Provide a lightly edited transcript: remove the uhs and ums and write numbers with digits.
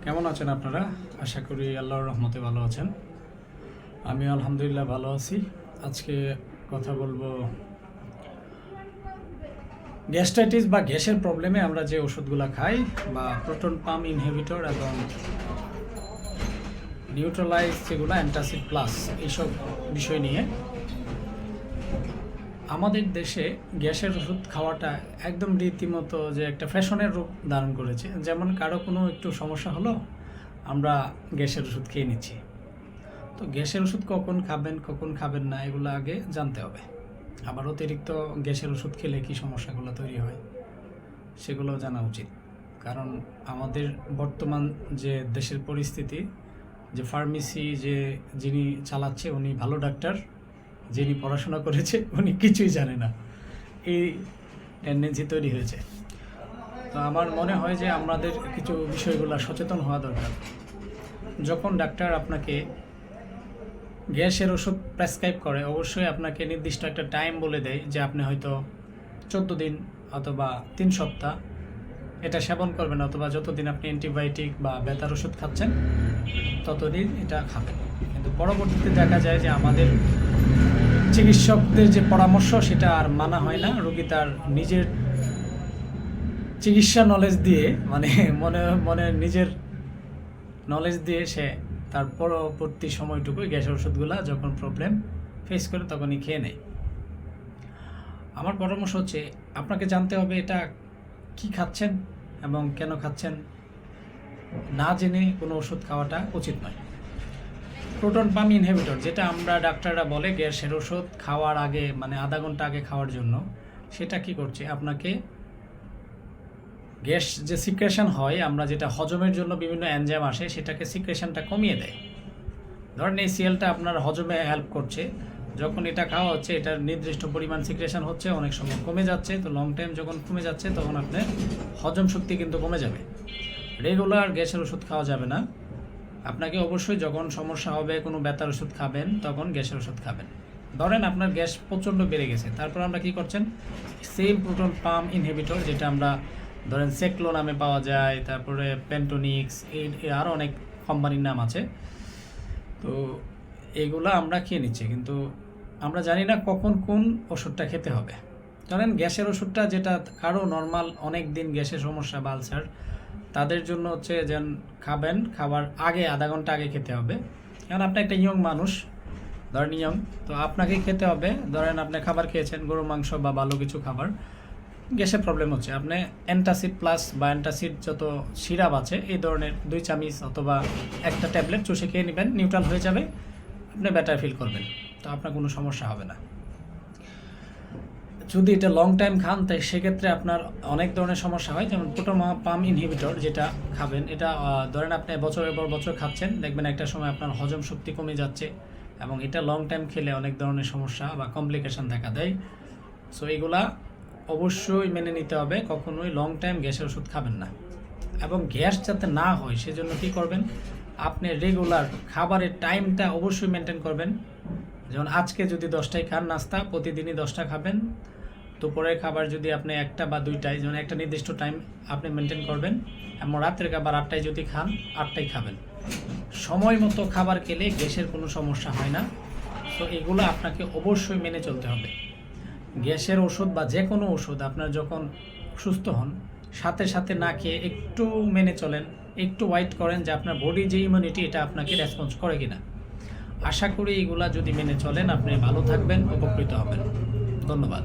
কেমন আছেন আপনারা? আশা করি আল্লাহর রহমতে ভালো আছেন। আমি আলহামদুলিল্লাহ ভালো আছি। আজকে কথা বলবো গ্যাস্ট্রাইটিস বা গ্যাসের প্রবলেমে আমরা যে ওষুধগুলো খাই, বা প্রোটন পাম্প ইনহিবিটর এবং নিউট্রালাইজ যেগুলো অ্যান্টাসিড প্লাস, এইসব বিষয় নিয়ে। আমাদের দেশে গ্যাসের ওষুধ খাওয়াটা একদম রীতিমতো যে একটা ফ্যাশনের রূপ ধারণ করেছে। যেমন কারো কোনো একটু সমস্যা হলো, আমরা গ্যাসের ওষুধ খেয়ে নিচ্ছি। তো গ্যাসের ওষুধ কখন খাবেন না, এগুলো আগে জানতে হবে। আবার অতিরিক্ত গ্যাসের ওষুধ খেলে কী সমস্যাগুলো তৈরি হয় সেগুলোও জানা উচিত। কারণ আমাদের বর্তমান যে দেশের পরিস্থিতি, যে ফার্মেসি যিনি চালাচ্ছে উনি ভালো ডাক্তার, যিনি পড়াশোনা করেছে উনি কিছুই জানে না, এই টেন্ডেন্সি তৈরি হয়েছে। তো আমার মনে হয় যে আমাদের কিছু বিষয়গুলো সচেতন হওয়া দরকার। যখন ডাক্তার আপনাকে গ্যাসের ওষুধ প্রেসক্রাইব করে, অবশ্যই আপনাকে নির্দিষ্ট একটা টাইম বলে দেয় যে আপনি হয়তো 14 দিন অথবা 3 সপ্তাহ এটা সেবন করবেন, অথবা যতদিন আপনি অ্যান্টিবায়োটিক বা ব্যথার ওষুধ খাচ্ছেন ততদিন এটা খাবেন। কিন্তু পরবর্তীতে দেখা যায় যে আমাদের চিকিৎসকদের যে পরামর্শ সেটা আর মানা হয় না। রোগী তার নিজের চিকিৎসা নলেজ দিয়ে, মনে নিজের নলেজ দিয়ে সে তার পরবর্তী সময়টুকু গ্যাসের ওষুধগুলো যখন প্রবলেম ফেস করে তখনই খেয়ে নেয়। আমার পরামর্শ হচ্ছে আপনাকে জানতে হবে এটা কি খাচ্ছেন এবং কেন খাচ্ছেন। না জেনে কোনো ওষুধ খাওয়াটা উচিত নয়। প্রোটন পাম্প ইনহিবিটর, যেটা আমরা ডাক্তাররা বলে গ্যাসের ওষুধ খাওয়ার আগে, আধা ঘন্টা আগে খাওয়ার জন্য, সেটা কি করছে, আপনাকে গ্যাস যে সিক্রেশন হয়, আমরা যেটা হজমের জন্য বিভিন্ন এনজাইম আসে, সেটাকে সিক্রেশনটা কমিয়ে দেয়। ধরেন এই সিএলটা আপনার হজমে হেল্প করছে, যখন এটা খাওয়া হচ্ছে এটার নির্দিষ্ট পরিমাণ সিক্রেশন হচ্ছে, অনেক সময় কমে যাচ্ছে। তো লং টাইম যখন কমে যাচ্ছে তখন আপনার হজম শক্তি কিন্তু কমে যাবে। রেগুলার গ্যাসের ওষুধ খাওয়া যাবে না। আপনাকে অবশ্যই যখন সমস্যা হবে, কোনো ব্যথার ওষুধ খাবেন, তখন গ্যাসের ওষুধ খাবেন। ধরেন আপনার গ্যাস প্রচণ্ড বেড়ে গেছে, তারপর আমরা কি করছেন, সেম প্রোটন পাম্প ইনহিবিটর, যেটা আমরা ধরেন সেক্লো নামে পাওয়া যায়, তারপরে পেন্টোনিক্স, আরও অনেক কোম্পানির নাম আছে। তো এগুলো আমরা খেয়ে নিচ্ছি, কিন্তু আমরা জানি না কখন কোন ওষুধটা খেতে হবে। ধরেন গ্যাসের ওষুধটা, যেটা কারো নর্মাল অনেক দিন গ্যাসের সমস্যা বা আলসার, তাদের জন্য হচ্ছে যেন খাবার আগে আধা ঘন্টা আগে খেতে হবে। কারণ আপনি একটা ইয়ং মানুষ, ধরেন ইয়ং, তো আপনাকে খেতে হবে। ধরেন আপনি খাবার খেয়েছেন, গরু মাংস বা ভালো কিছু খাবার, গ্যাসের প্রবলেম হচ্ছে, আপনি অ্যান্টাসিড প্লাস বা অ্যান্টাসিড যত সিরাপ আছে এই ধরনের 2 চামচ অথবা একটা ট্যাবলেট চুষে খেয়ে নেবেন, নিউট্রাল হয়ে যাবে, আপনি বেটার ফিল করবেন, তো আপনার কোনো সমস্যা হবে না। যদি এটা লং টাইম খান, তাই সেক্ষেত্রে আপনার অনেক ধরনের সমস্যা হয়। যেমন প্রোটন পাম্প ইনহিবিটর যেটা খাবেন, এটা ধরেন আপনি বছরের পর বছর খাচ্ছেন, দেখবেন একটা সময় আপনার হজম শক্তি কমে যাচ্ছে, এবং এটা লং টাইম খেলে অনেক ধরনের সমস্যা বা কমপ্লিকেশান দেখা দেয়। সো এগুলা অবশ্যই মেনে নিতে হবে, কখনোই লং টাইম গ্যাসের ওষুধ খাবেন না। এবং গ্যাস যাতে না হয় সেজন্য কী করবেন, আপনি রেগুলার খাবারের টাইমটা অবশ্যই মেনটেন করবেন। যেমন আজকে যদি 10টায় খান নাস্তা, প্রতিদিনই 10টা খাবেন। দুপুরের খাবার যদি আপনি 1টা বা 2টায়, যেমন একটা নির্দিষ্ট টাইম আপনি মেনটেন করবেন। এবং রাত্রের খাবার 8টায় যদি খান, 8টায় খাবেন। সময় মতো খাবার খেলে গ্যাসের কোনো সমস্যা হয় না। তো এগুলো আপনাকে অবশ্যই মেনে চলতে হবে। গ্যাসের ওষুধ বা যে কোনো ওষুধ আপনার যখন সুস্থ হন, সাথে সাথে না খেয়ে একটু মেনে চলেন, একটু ওয়েট করেন যে আপনার বডি যে ইমিউনিটি, এটা আপনাকে রেসপন্স করে কিনা। আশা করি এগুলা যদি মেনে চলেন আপনি ভালো থাকবেন, উপকৃত হবেন। ধন্যবাদ।